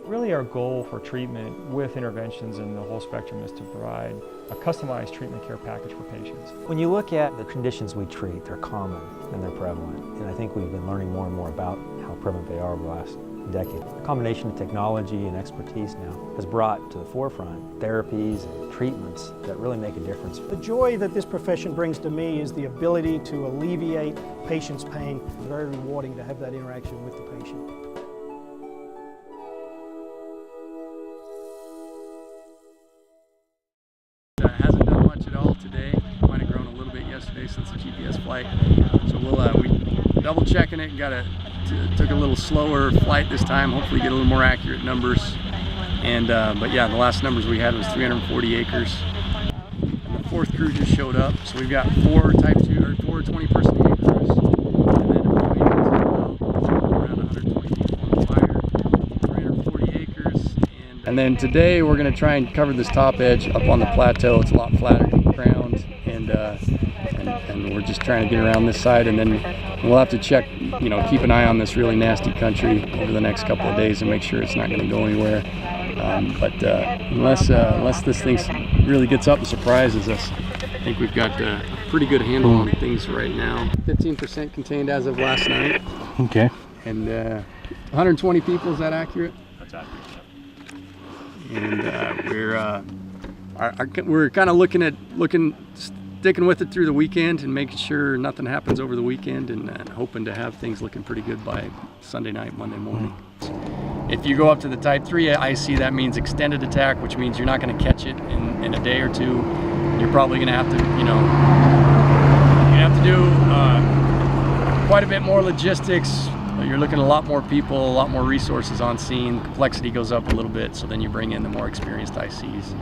Really our goal for treatment with interventions in the whole spectrum is to provide a customized treatment care package for patients. When you look at the conditions we treat, they're common and they're prevalent. And I think we've been learning more and more about how prevalent they are over the last decade. A combination of technology and expertise now has brought to the forefront therapies and treatments that really make a difference. The joy that this profession brings to me is the ability to alleviate patients' pain. It's very rewarding to have that interaction with the patient. Hasn't done much at all today. Might have grown a little bit yesterday since the GPS flight. So we double checking it. Took a little slower flight this time. Hopefully get a little more accurate numbers. And but yeah, the last numbers we had was 340 acres. And the fourth crew just showed up. So we've got 4 type 2 or 4 20-person acres, and then around 120 people on the fire. 340 acres. And then today we're going to try and cover this top edge up on the plateau. It's a lot flatter ground, and we're just trying to get around this side, and then we'll have to check, keep an eye on this really nasty country over the next couple of days and make sure it's not going to go anywhere. But unless this thing really gets up and surprises us, I think we've got a pretty good handle on things right now. 15% contained as of last night. Okay. And 120 people, is that accurate? That's accurate. And we're kind of sticking with it through the weekend and making sure nothing happens over the weekend, and hoping to have things looking pretty good by Sunday night, Monday morning. If you go up to the type 3 IC, that means extended attack, which means you're not going to catch it in a day or two. You're probably going to have to, do quite a bit more logistics. You're looking at a lot more people, a lot more resources on scene. Complexity goes up a little bit, so then you bring in the more experienced ICs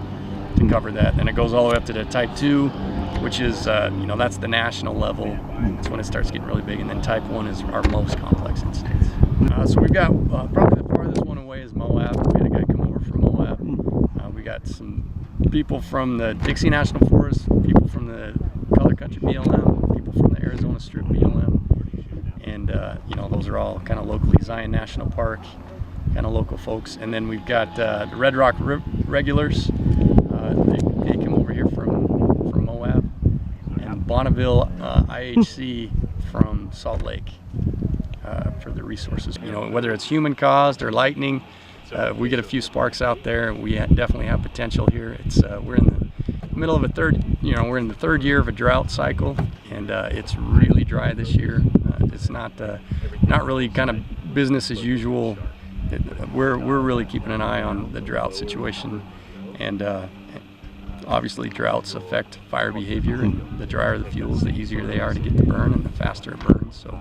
to cover that. And it goes all the way up to the type 2, which is, that's the national level. That's when it starts getting really big. And then type 1 is our most complex instance. So we've got probably the farthest one away is Moab. We had a guy come over from Moab. We got some people from the Dixie National Forest, people from the Color Country BLM, people from the Arizona Strip BLM. And those are all kind of locally, Zion National Park, kind of local folks. And then we've got the Red Rock Regulars. They come over here from Moab, and Bonneville IHC from Salt Lake for the resources. Whether it's human caused or lightning, we get a few sparks out there. We definitely have potential here. We're in the middle of we're in the third year of a drought cycle, and it's really dry this year. It's not really kind of business as usual. We're really keeping an eye on the drought situation, and obviously droughts affect fire behavior, and the drier the fuels, the easier they are to get to burn, and the faster it burns. So